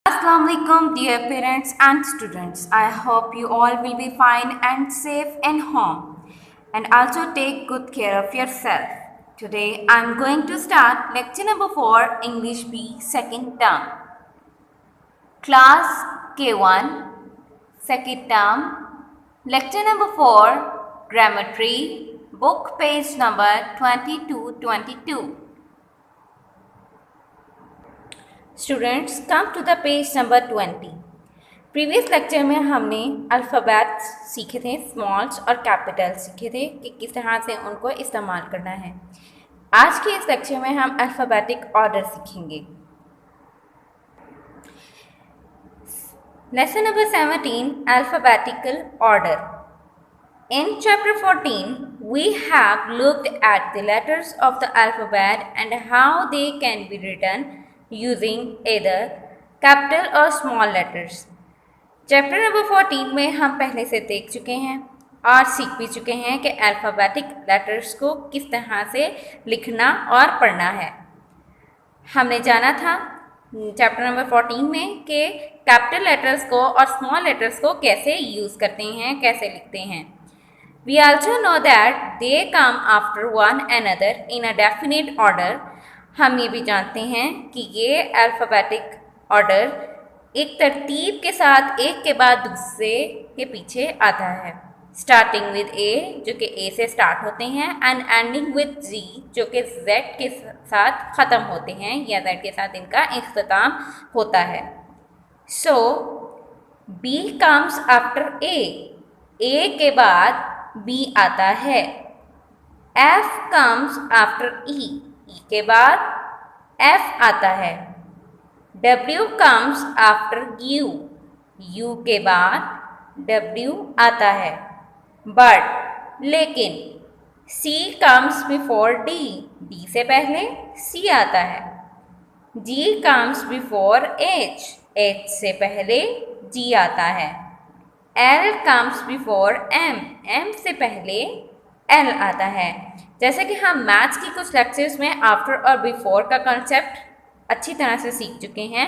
Assalamualaikum dear parents and students. I hope you all will be fine and safe in home and also take good care of yourself. Today I am going to start lecture number 4 English B second term. Class K1 second term lecture number 4 Grammar Tree book page number 2222. Students come to the page number 20। Previous lecture में हमने alphabets सीखे थे, smalls और capital सीखे थे कि किस तरह से उनको इस्तेमाल करना है। आज के इस लेक्चर में हम अल्फ़ाबेटिक ऑर्डर सीखेंगे। Lesson number 17 alphabetical order. In chapter 14 we have looked at the letters of the alphabet and how they can be written using either capital or small letters. Chapter number 14 में हम पहले से देख चुके हैं और सीख भी चुके हैं कि अल्फ़ाबेटिक लेटर्स को किस तरह से लिखना और पढ़ना है। हमने जाना था चैप्टर नंबर 14 में कि कैपिटल लेटर्स को और स्मॉल लेटर्स को कैसे यूज़ करते हैं, कैसे लिखते हैं। We also know that they come after one another in a definite order. हम ये भी जानते हैं कि ये अल्फ़ाबेटिक ऑर्डर एक तरतीब के साथ एक के बाद दूसरे के पीछे आता है। स्टार्टिंग विद ए जो कि ए से स्टार्ट होते हैं एंड एंडिंग विद जी जो कि जेड के साथ ख़त्म होते हैं या जेड के साथ इनका इख्तिताम होता है। सो बी कम्स आफ्टर ए के बाद बी आता है। एफ कम्स आफ्टर ई के बाद एफ आता है। W कम्स आफ्टर यू के बाद W आता है। बट लेकिन C कम्स बिफोर D से पहले C आता है। G कम्स बिफोर H से पहले G आता है। L कम्स बिफोर M से पहले L आता है। जैसे कि हम मैथ्स की कुछ लेक्चर्स में आफ्टर और बिफोर का कॉन्सेप्ट अच्छी तरह से सीख चुके हैं।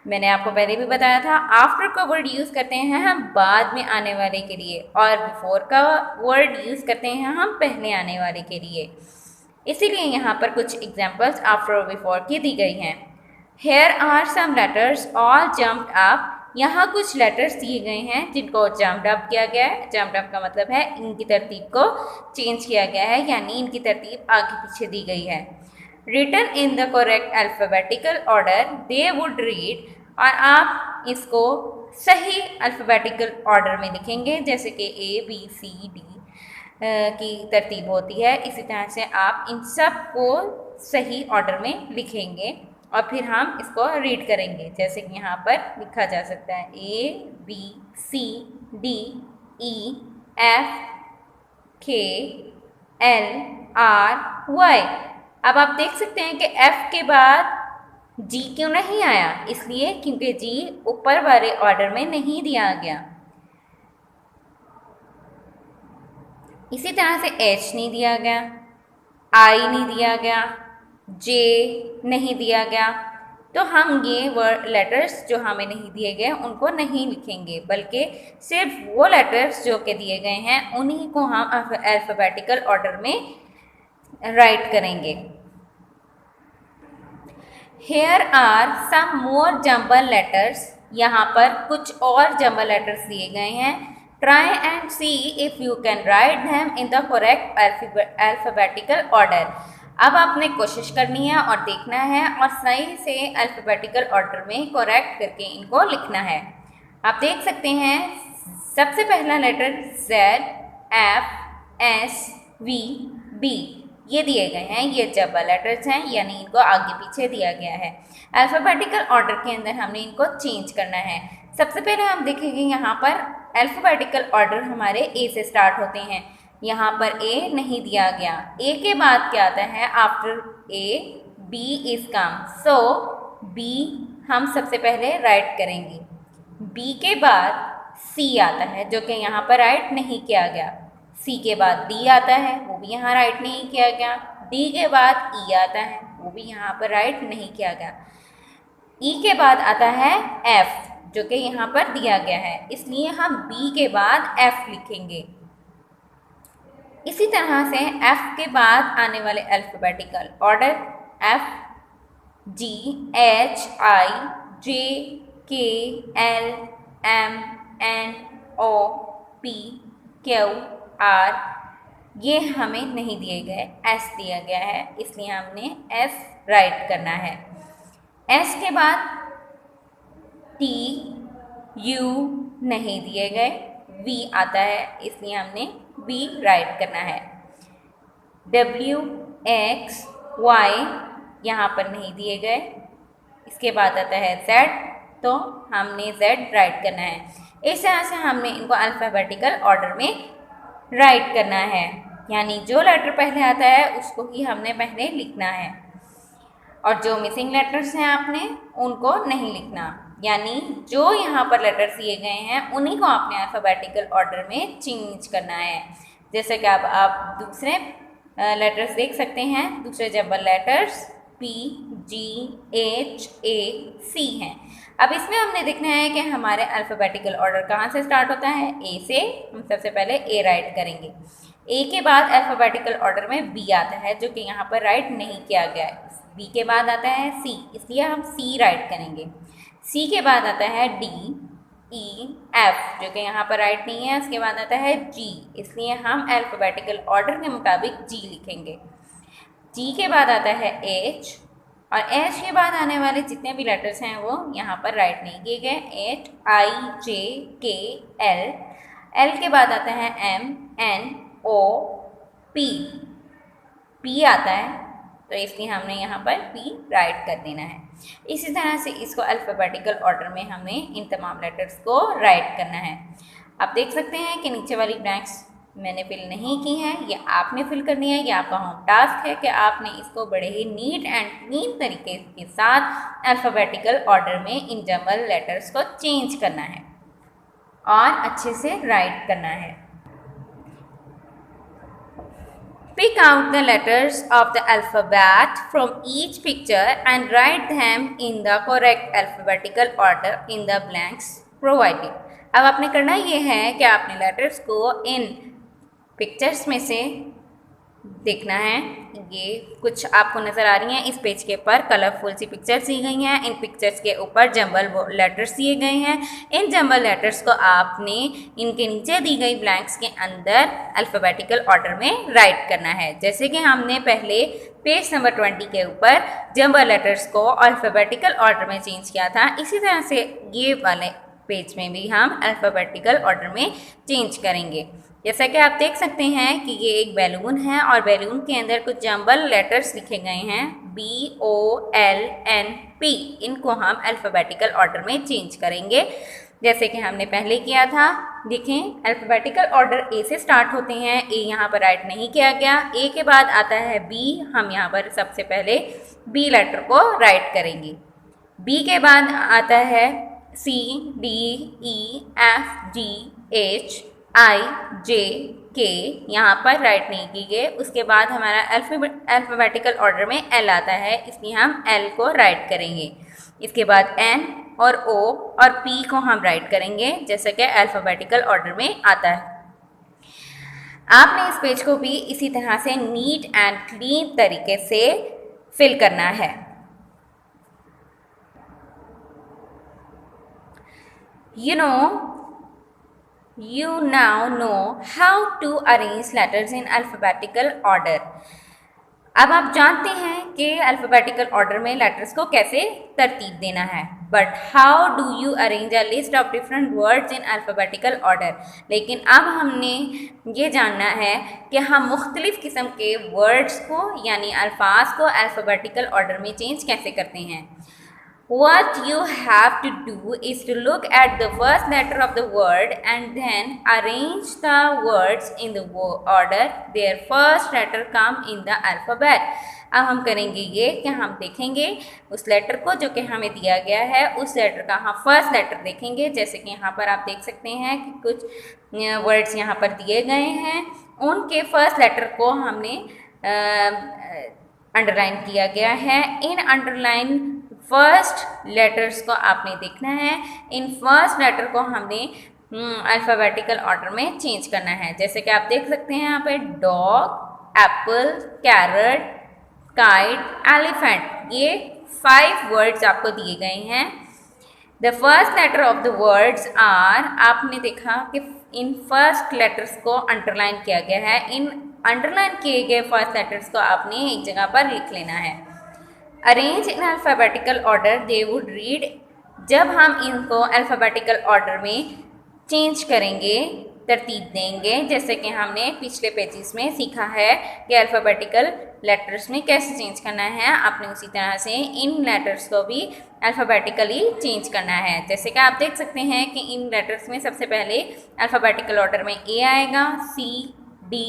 मैंने आपको पहले भी बताया था आफ्टर का वर्ड यूज़ करते हैं हम बाद में आने वाले के लिए और बिफोर का वर्ड यूज़ करते हैं हम पहले आने वाले के लिए। इसीलिए यहाँ पर कुछ एग्जाम्पल्स आफ्टर और बिफोर की दी गई हैं। Here are some letters all jumped up. यहाँ कुछ लेटर्स दिए गए हैं जिनको जम्प्ड अप किया गया है। जम्प्ड अप का मतलब है इनकी तरतीब को चेंज किया गया है, यानी इनकी तरतीब आगे पीछे दी गई है। Written in the correct alphabetical order they would read, और आप इसको सही अल्फ़ाबेटिकल ऑर्डर में लिखेंगे जैसे कि ABCD की तरतीब होती है। इसी तरह से आप इन सब को सही ऑर्डर में लिखेंगे और फिर हम इसको रीड करेंगे जैसे कि यहाँ पर लिखा जा सकता है ABCDEFKLRY। अब आप देख सकते हैं कि F के बाद G क्यों नहीं आया, इसलिए क्योंकि G ऊपर वाले ऑर्डर में नहीं दिया गया। इसी तरह से H नहीं दिया गया, I नहीं दिया गया, J नहीं दिया गया, तो हम ये वर्ड लेटर्स जो हमें नहीं दिए गए उनको नहीं लिखेंगे, बल्कि सिर्फ वो लेटर्स जो कि दिए गए हैं उन्हीं को हम अल्फ़ाबेटिकल ऑर्डर में राइट करेंगे। Here are some more jumble letters. यहाँ पर कुछ और जम्बल लेटर्स दिए गए हैं। Try and see if you can write them in the correct alphabetical order. अब आपने कोशिश करनी है और देखना है और सही से अल्फ़ाबेटिकल ऑर्डर में करेक्ट करके इनको लिखना है। आप देख सकते हैं सबसे पहला letter Z, F, S, V, B ये दिए गए हैं, ये जम्बल लेटर्स हैं, यानी इनको आगे पीछे दिया गया है। अल्फ़ाबेटिकल ऑर्डर के अंदर हमने इनको चेंज करना है। सबसे पहले हम देखेंगे यहाँ पर अल्फ़ाबेटिकल ऑर्डर हमारे A से स्टार्ट होते हैं। यहाँ पर A नहीं दिया गया। A के बाद क्या आता है? After A B is come, so B हम सबसे पहले राइट करेंगे। B के बाद C आता है जो कि यहाँ पर राइट नहीं किया गया। C के बाद D आता है, वो भी यहाँ राइट नहीं किया गया। D के बाद E आता है, वो भी यहाँ पर राइट नहीं किया गया। ई के बाद आता है एफ, जो कि यहाँ पर दिया गया है, इसलिए हम बी के बाद एफ लिखेंगे। इसी तरह से एफ के बाद आने वाले alphabetical order F, G, H, I, J, K, L, M, N, O, P, Q, R, ये हमें नहीं दिए गए, एस दिया गया है, इसलिए हमने एस राइट करना है। एस के बाद टी, यू नहीं दिए गए, वी आता है, इसलिए हमने वी राइट करना है। डब्ल्यू, एक्स, वाई यहाँ पर नहीं दिए गए। इसके बाद आता है जेड, तो हमने जेड राइट करना है। इस तरह से हमने इनको अल्फ़ाबेटिकल ऑर्डर में राइट करना है, यानी जो लेटर पहले आता है उसको ही हमने पहले लिखना है, और जो मिसिंग लेटर्स हैं आपने उनको नहीं लिखना, यानी जो यहाँ पर लेटर्स दिए गए हैं उन्हीं को आपने अल्फ़ाबेटिकल ऑर्डर में चेंज करना है। जैसे कि अब आप दूसरे लेटर्स देख सकते हैं, दूसरे जंबल लेटर्स पी, जी, एच, ए, सी हैं। अब इसमें हमने देखना है कि हमारे अल्फ़ाबेटिकल ऑर्डर कहाँ से स्टार्ट होता है। ए से हम सबसे पहले ए राइट करेंगे। ए के बाद अल्फ़ाबेटिकल ऑर्डर में बी आता है, जो कि यहाँ पर राइट नहीं किया गया है। बी के बाद आता है सी, इसलिए हम सी राइट करेंगे। सी के बाद आता है डी, ई, एफ, जो कि यहाँ पर राइट नहीं है। उसके बाद आता है जी, इसलिए हम अल्फ़ाबेटिकल ऑर्डर के मुताबिक जी लिखेंगे। जी के बाद आता है एच, और एच के बाद आने वाले जितने भी लेटर्स हैं वो यहाँ पर राइट नहीं किए गए। H, I, J, K, L, L के बाद आता है M, N, O, P, P आता है, तो इसलिए हमने यहाँ पर पी राइट कर देना है। इसी तरह से इसको अल्फ़ाबेटिकल ऑर्डर में हमने इन तमाम लेटर्स को राइट करना है। आप देख सकते हैं कि नीचे वाली ब्लैंक्स मैंने फिल नहीं की है, ये आपने फिल करनी है। ये आपका होम टास्क है कि आपने इसको बड़े ही नीट एंड क्लीन तरीके के साथ अल्फ़ाबेटिकल ऑर्डर में इन जंबल लेटर्स को चेंज करना है और अच्छे से राइट करना है। Pick out the letters of the alphabet from each picture and write them in the correct alphabetical order in the blanks provided. अब आपने करना ये है कि आपने लेटर्स को इन पिक्चर्स में से देखना है। ये कुछ आपको नज़र आ रही हैं इस पेज के ऊपर, कलरफुल सी पिक्चर्स दी गई हैं। इन पिक्चर्स के ऊपर जंबल लेटर्स दिए गए हैं। इन जंबल लेटर्स को आपने इनके नीचे दी गई ब्लैंक्स के अंदर अल्फ़ाबेटिकल ऑर्डर में राइट करना है। जैसे कि हमने पहले पेज नंबर 20 के ऊपर जंबल लेटर्स को अल्फ़ाबेटिकल ऑर्डर में चेंज किया था, इसी तरह से ये वाले पेज में भी हम अल्फ़ाबेटिकल ऑर्डर में चेंज करेंगे। जैसा कि आप देख सकते हैं कि ये एक बैलून है और बैलून के अंदर कुछ जंबल लेटर्स लिखे गए हैं, BOLNP। इनको हम अल्फ़ाबेटिकल ऑर्डर में चेंज करेंगे जैसे कि हमने पहले किया था। देखें, अल्फ़ाबेटिकल ऑर्डर ए से स्टार्ट होते हैं। ए यहाँ पर राइट नहीं किया गया। ए के बाद आता है बी, हम यहाँ पर सबसे पहले बी लेटर को राइट करेंगे। बी के बाद आता है C, D, E, F, G, H, I, J, K, यहाँ पर राइट नहीं की गई। उसके बाद हमारा अल्फ़ाबेटिकल ऑर्डर में L आता है, इसलिए हम L को राइट करेंगे। इसके बाद N और O और P को हम राइट करेंगे जैसे कि अल्फ़ाबेटिकल ऑर्डर में आता है। आपने इस पेज को भी इसी तरह से नीट एंड क्लीन तरीके से फिल करना है। You now know how to arrange letters in alphabetical order. अब आप जानते हैं कि अल्फ़ाबेटिकल ऑर्डर में लेटर्स को कैसे तरतीब देना है। But how do you arrange a list of different words in alphabetical order. लेकिन अब हमने ये जानना है कि हम मुख्तलिफ़ किस्म के वर्ड्स को यानी अल्फाज को अल्फ़ाबेटिकल ऑर्डर में चेंज कैसे करते हैं। What you have to do is to look at the first letter of the word and then arrange the words in the order their first letter come in the alphabet. अब हम करेंगे ये कि हम देखेंगे उस लेटर को जो कि हमें दिया गया है, उस लेटर का हम फर्स्ट लेटर देखेंगे। जैसे कि यहाँ पर आप देख सकते हैं कि कुछ वर्ड्स यहाँ पर दिए गए हैं, उनके फर्स्ट लेटर को हमने अंडरलाइन किया गया है। इन अंडरलाइन फर्स्ट लेटर्स को आपने देखना है। इन फर्स्ट लेटर को हमने अल्फ़ाबेटिकल ऑर्डर में चेंज करना है। जैसे कि आप देख सकते हैं यहाँ पे dog, apple, carrot, kite, elephant, ये 5 वर्ड्स आपको दिए गए हैं। The first letter of the words are, आपने देखा कि इन फर्स्ट लेटर्स को अंडरलाइन किया गया है। इन अंडरलाइन किए गए फर्स्ट लेटर्स को आपने एक जगह पर लिख लेना है। Arrange in alphabetical order they would read, जब हम इनको अल्फ़ाबेटिकल ऑर्डर में चेंज करेंगे, तरतीब देंगे, जैसे कि हमने पिछले पेजेस में सीखा है कि अल्फ़ाबेटिकल लेटर्स में कैसे चेंज करना है, आपने उसी तरह से इन लेटर्स को भी अल्फ़ाबेटिकली चेंज करना है। जैसे कि आप देख सकते हैं कि इन लेटर्स में सबसे पहले अल्फ़ाबेटिकल ऑर्डर में ए आएगा, सी, डी,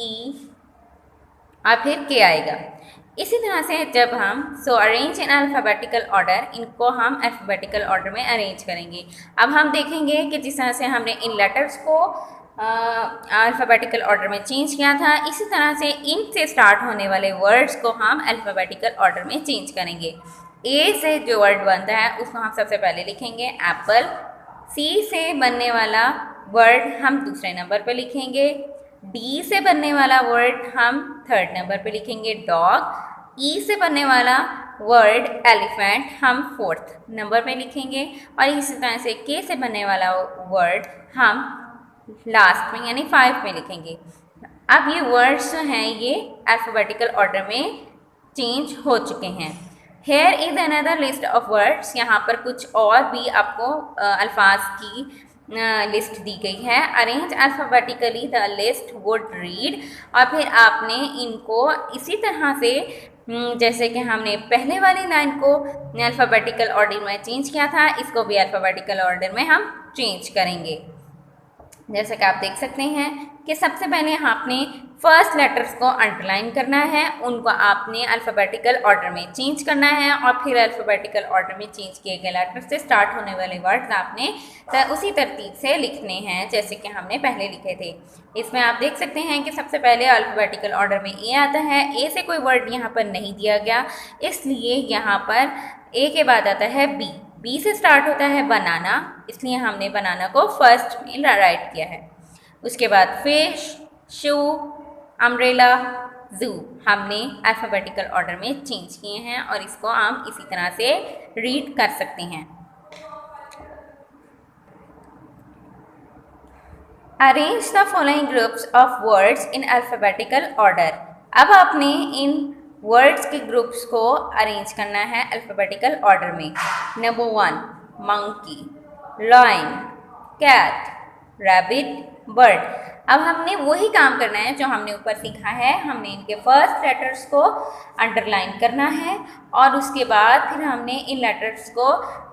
ई और फिर के आएगा। इसी तरह से जब हम अरेंज इन अल्फ़ाबेटिकल ऑर्डर, इनको हम अल्फ़ाबेटिकल ऑर्डर में अरेंज करेंगे। अब हम देखेंगे कि जिस तरह से हमने इन लेटर्स को अल्फ़ाबेटिकल ऑर्डर में चेंज किया था, इसी तरह से इन से स्टार्ट होने वाले वर्ड्स को हम अल्फ़ाबेटिकल ऑर्डर में चेंज करेंगे। ए से जो वर्ड बनता है उसको हम सबसे पहले लिखेंगे एप्पल। सी से बनने वाला वर्ड हम दूसरे नंबर पर लिखेंगे। डी से बनने वाला वर्ड हम थर्ड नंबर पे लिखेंगे डॉग। ई से बनने वाला वर्ड एलिफेंट हम फोर्थ नंबर पे लिखेंगे और इसी तरह से के से बनने वाला वर्ड हम लास्ट में यानी 5 में लिखेंगे। अब ये वर्ड्स जो हैं ये अल्फ़ाबेटिकल ऑर्डर में चेंज हो चुके हैं। Here is another list of words, यहाँ पर कुछ और भी आपको अल्फाज की लिस्ट दी गई है। Arrange alphabetically the list would read, और फिर आपने इनको इसी तरह से जैसे कि हमने पहले वाली लाइन को अल्फ़ाबेटिकल ऑर्डर में चेंज किया था, इसको भी अल्फ़ाबेटिकल ऑर्डर में हम चेंज करेंगे। जैसे कि आप देख सकते हैं कि सबसे पहले आपने फर्स्ट लेटर्स को अंडरलाइन करना है, उनको आपने अल्फ़ाबेटिकल ऑर्डर में चेंज करना है और फिर अल्फ़ाबेटिकल ऑर्डर में चेंज किए गए लेटर्स से स्टार्ट होने वाले वर्ड्स आपने उसी तरतीब से लिखने हैं जैसे कि हमने पहले लिखे थे। इसमें आप देख सकते हैं कि सबसे पहले अल्फ़ाबेटिकल ऑर्डर में ए आता है। ए से कोई वर्ड यहाँ पर नहीं दिया गया, इसलिए यहाँ पर ए के बाद आता है बी। बी से स्टार्ट होता है बनाना, इसलिए हमने बनाना को फर्स्ट में राइट किया है। उसके बाद फिश, शू, अम्ब्रेला, जू हमने अल्फ़ाबेटिकल ऑर्डर में चेंज किए हैं और इसको हम इसी तरह से रीड कर सकते हैं। Arrange the following groups of words in alphabetical order. अब आपने इन वर्ड्स के ग्रुप्स को अरेंज करना है अल्फ़ाबेटिकल ऑर्डर में। Number 1 monkey, lion, cat, rabbit, bird. अब हमने वही काम करना है जो हमने ऊपर सीखा है। हमने इनके फर्स्ट लेटर्स को अंडरलाइन करना है और उसके बाद फिर हमने इन लेटर्स को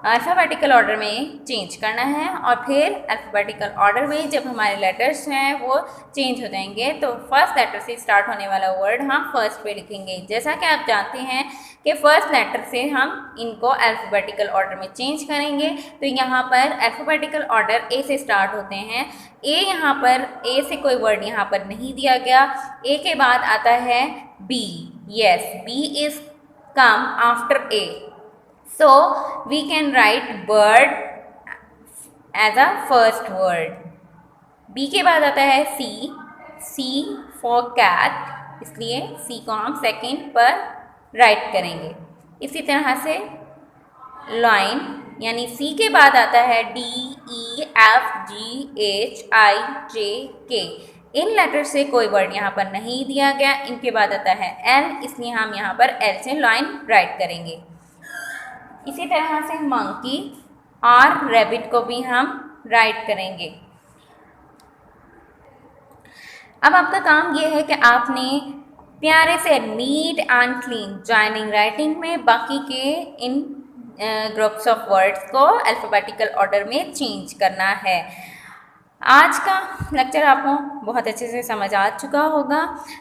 अल्फ़ाबेटिकल ऑर्डर में चेंज करना है और फिर अल्फ़ाबेटिकल ऑर्डर में जब हमारे लेटर्स हैं वो चेंज हो जाएंगे तो फर्स्ट लेटर से स्टार्ट होने वाला वर्ड हम फर्स्ट पे लिखेंगे। जैसा कि आप जानते हैं कि फर्स्ट लेटर से हम इनको अल्फ़ाबेटिकल ऑर्डर में चेंज करेंगे, तो यहाँ पर अल्फ़ाबेटिकल ऑर्डर ए से स्टार्ट होते हैं। ए यहाँ पर ए से कोई वर्ड यहाँ पर नहीं दिया गया। ए के बाद आता है B. Yes, B is come after A, so we can write bird as a first word. B के बाद आता है C, C for cat, इसलिए C को हम सेकेंड पर राइट करेंगे। इसी तरह से लाइन यानी C के बाद आता है D, E, F, G, H, I, J, K। इन लेटर से कोई वर्ड यहाँ पर नहीं दिया गया। इनके बाद आता है L, इसलिए हम यहाँ पर L से लाइन राइट करेंगे। इसी तरह से मंकी और रैबिट को भी हम राइट करेंगे। अब आपका काम ये है कि आपने प्यारे से neat and clean joining writing में बाकी के इन ग्रुप्स ऑफ वर्ड्स को अल्फ़ाबेटिकल ऑर्डर में चेंज करना है। आज का लेक्चर आपको बहुत अच्छे से समझ आ चुका होगा।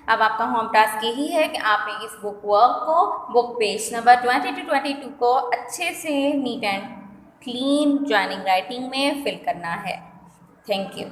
अब आपका होम टास्क यही है कि आपने इस बुक वर्क को बुक पेज नंबर 20 to 22 को अच्छे से neat and clean joining writing में फिल करना है। Thank you.